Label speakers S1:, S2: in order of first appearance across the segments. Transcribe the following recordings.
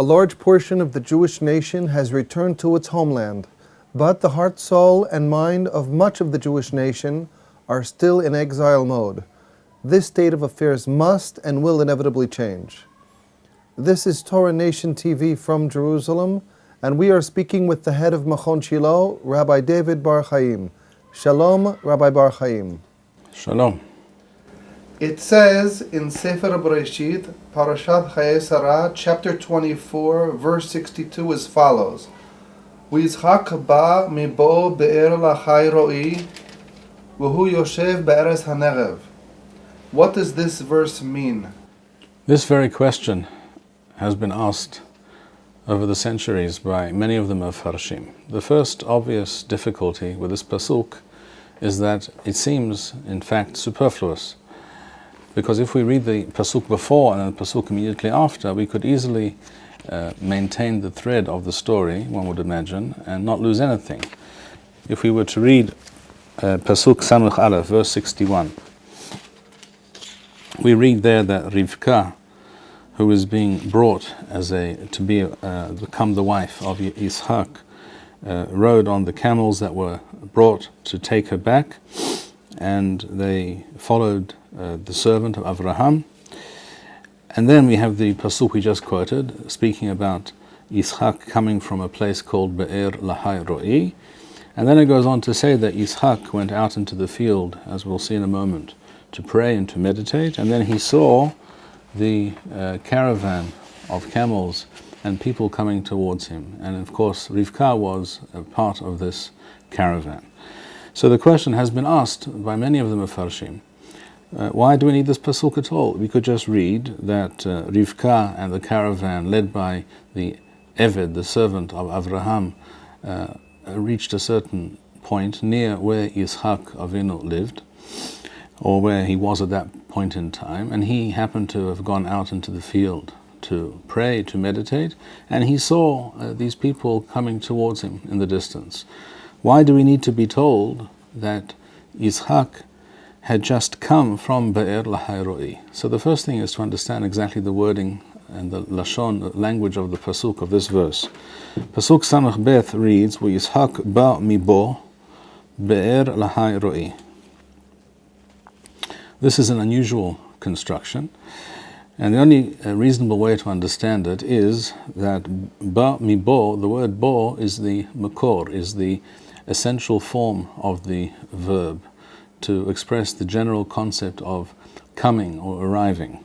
S1: A large portion of the Jewish nation has returned to its homeland, but the heart, soul, and mind of much of the Jewish nation are still in exile mode. This state of affairs must and will inevitably change. This is Torah Nation TV from Jerusalem, and we are speaking with the head of Machon Shilo, Rabbi David Bar-Hayim. Shalom, Rabbi Bar-Hayim.
S2: Shalom.
S1: It says in Sefer Bereshit, Parashat Chayei Sarah, chapter 24, verse 62 as follows: V'Yitzchak ba mibo be'er lachai ro'i, v'hu yoshev be'eres hanegev. What does this verse mean?
S2: This very question has been asked over the centuries by many of the Mefarshim. The first obvious difficulty with this pasuk is that it seems, in fact, superfluous. Because if we read the pasuk before and the pasuk immediately after, we could easily maintain the thread of the story, one would imagine, and not lose anything. If we were to read pasuk Samech Aleph, verse 61, we read there that Rivka, who is being brought to become the wife of Yitzchak, rode on the camels that were brought to take her back, and they followed the servant of Avraham. And then we have the pasuk we just quoted, speaking about Yitzchak coming from a place called Be'er Lahai Ro'i. And then it goes on to say that Yitzchak went out into the field, as we'll see in a moment, to pray and to meditate, and then he saw the caravan of camels and people coming towards him. And of course, Rivka was a part of this caravan. So the question has been asked by many of the Mefarshim, why do we need this pasuk at all? We could just read that Rivka and the caravan led by the Eved, the servant of Avraham, reached a certain point near where Yitzchak Avinu lived, or where he was at that point in time, and he happened to have gone out into the field to pray, to meditate, and he saw these people coming towards him in the distance. Why do we need to be told that Yitzchak had just come from Be'er Lahai Ro'i? So the first thing is to understand exactly the wording and the lashon, the language of the pasuk of this verse. Pasuk Samach Beth reads, V'Yitzchak ba mibo Be'er Lahai Ro'i. This is an unusual construction, and the only reasonable way to understand it is that ba mibo, the word bo, is the makor, is the essential form of the verb to express the general concept of coming or arriving.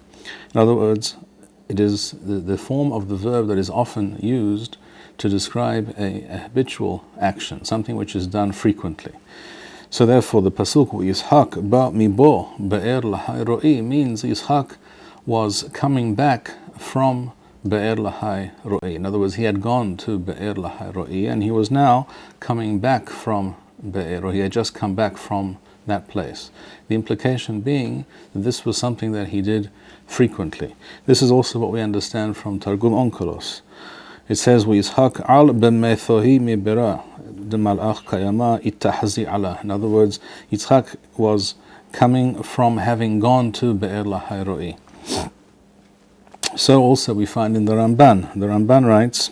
S2: In other words, it is the form of the verb that is often used to describe a habitual action, something which is done frequently. So therefore the pasuk Yitzchak ba mibo be'er lahai ro'i means Yitzchak was coming back from Be'er Lahai Ro'i. In other words, he had gone to Be'er Lahai Ro'i and he was now coming back from Be'er, or he had just come back from that place. The implication being that this was something that he did frequently. This is also what we understand from Targum Onkelos. It says, Yitzchak al b'methohi mi bera de malach kayama ittahzi ala. In other words, Yitzchak was coming from having gone to Be'er Lahai Ro'i. So also we find in the Ramban. The Ramban writes,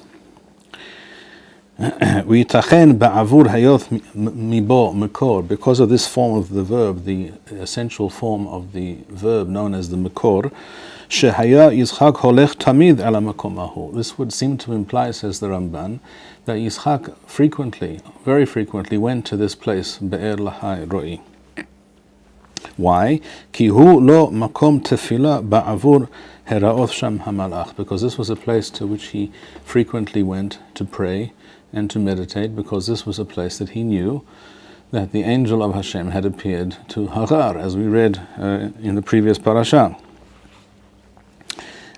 S2: "V'yitachen ba'avur hayoth mibo mekor." Because of this form of the verb, the essential form of the verb known as the mekor, shehaya Yitzchak holech tamid ala makomahu. This would seem to imply, says the Ramban, that Yitzchak frequently, very frequently, went to this place, Be'er Lahai Ro'i. Why? Ki hu lo makom tefila ba'avur heraoth sham hamalach. Because this was a place to which he frequently went to pray and to meditate, because this was a place that he knew that the angel of Hashem had appeared to Hagar, as we read in the previous parasha.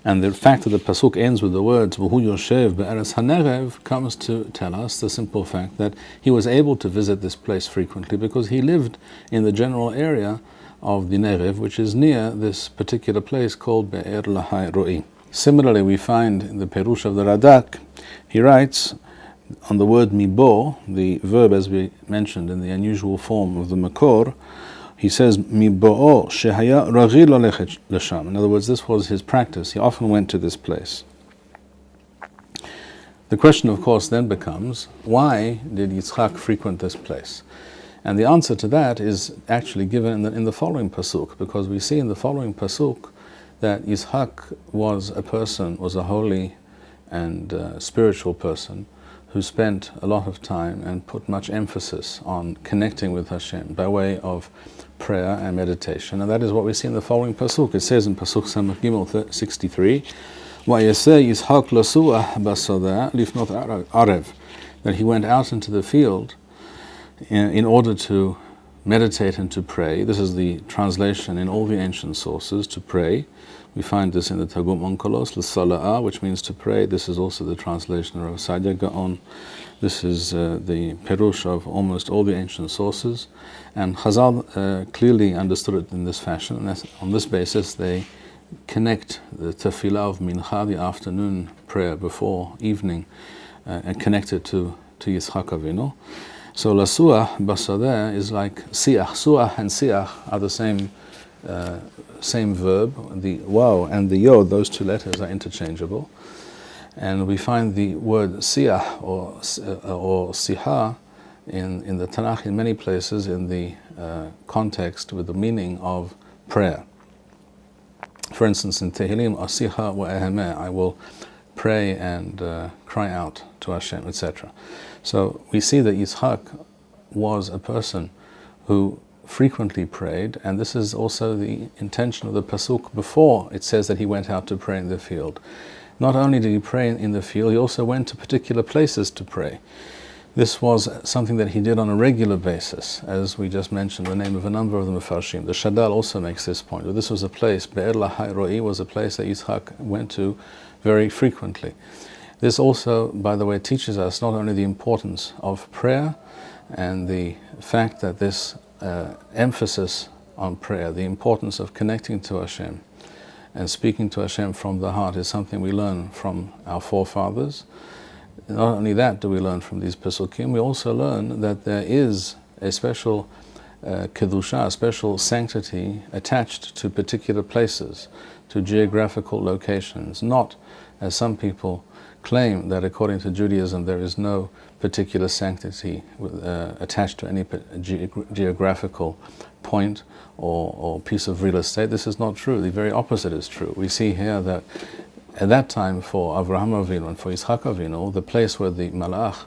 S2: And the fact that the pasuk ends with the words "V'hu yoshev be'eres hanegev" comes to tell us the simple fact that he was able to visit this place frequently because he lived in the general area of the Negev, which is near this particular place called Be'er Lahai Ro'i. Similarly, we find in the Perush of the Radak, he writes on the word mibo, the verb as we mentioned in the unusual form of the makor, he says, Mibo'o shehaya ragil olechet lesham. In other words, this was his practice. He often went to this place. The question, of course, then becomes, why did Yitzchak frequent this place? And the answer to that is actually given in the following pasuk, because we see in the following pasuk that Yitzchak was a holy and spiritual person who spent a lot of time and put much emphasis on connecting with Hashem by way of prayer and meditation. And that is what we see in the following pasuk. It says in pasuk Samach Gimel 63, "Vayaseh Yitzchak lasuah basodah lifnot arev," that he went out into the field in order to meditate and to pray. This is the translation in all the ancient sources, to pray. We find this in the Targum Onkelos, l'sala'ah, which means to pray. This is also the translation of Sadia Gaon. This is the Perush of almost all the ancient sources. And Chazal clearly understood it in this fashion, and on this basis they connect the tefillah of mincha, the afternoon prayer before evening, and connect it to Yitzchak Avinu. So lasuah basadeh is like siach. Suah and siach are the same verb. The waw and the yod, those two letters, are interchangeable. And we find the word siach or siha in the Tanakh in many places in the context with the meaning of prayer. For instance, in Tehillim, asiha wa ehemeh, I will pray and cry out to Hashem, etc. So we see that Yitzchak was a person who frequently prayed, and this is also the intention of the pasuk before it says that he went out to pray in the field. Not only did he pray in the field, he also went to particular places to pray. This was something that he did on a regular basis, as we just mentioned the name of a number of the Mefarshim. The Shadal also makes this point. This was a place, Be'er Lahai Ro'i was a place that Yitzchak went to very frequently. This also, by the way, teaches us not only the importance of prayer and the fact that this emphasis on prayer, the importance of connecting to Hashem and speaking to Hashem from the heart, is something we learn from our forefathers. Not only that do we learn from these Pesukim, we also learn that there is a special kedusha, a special sanctity attached to particular places, to geographical locations, not as some people claim that according to Judaism there is no particular sanctity attached to any geographical point or piece of real estate. This is not true. The very opposite is true. We see here that at that time for Avraham Avinu and for Yitzchak Avinu, the place where the Malach,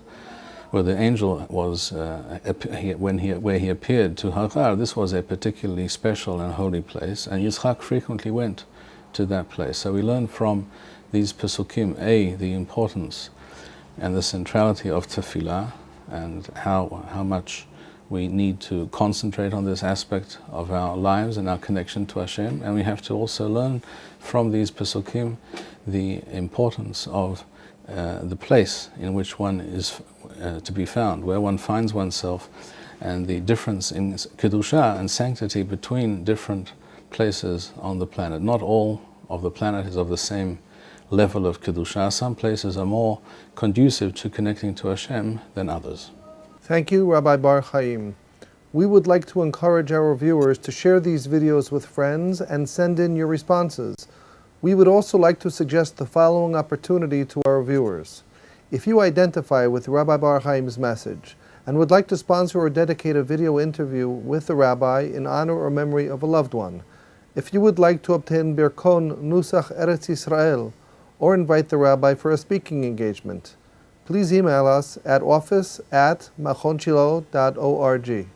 S2: where the angel was, where he appeared to Hagar, this was a particularly special and holy place, and Yitzchak frequently went to that place. So we learn from these Pesukim, the importance and the centrality of tefillah, and how much we need to concentrate on this aspect of our lives and our connection to Hashem. And we have to also learn from these Pesukim the importance of the place in which one is to be found, where one finds oneself, and the difference in kedusha and sanctity between different places on the planet. Not all of the planet is of the same level of kedusha. Some places are more conducive to connecting to Hashem than others.
S1: Thank you, Rabbi Bar-Hayim. We would like to encourage our viewers to share these videos with friends and send in your responses. We would also like to suggest the following opportunity to our viewers. If you identify with Rabbi Bar-Hayim's message and would like to sponsor or dedicate a video interview with the rabbi in honor or memory of a loved one, if you would like to obtain Birkon Nusach Eretz Yisrael or invite the rabbi for a speaking engagement, please email us at office@machonshilo.org.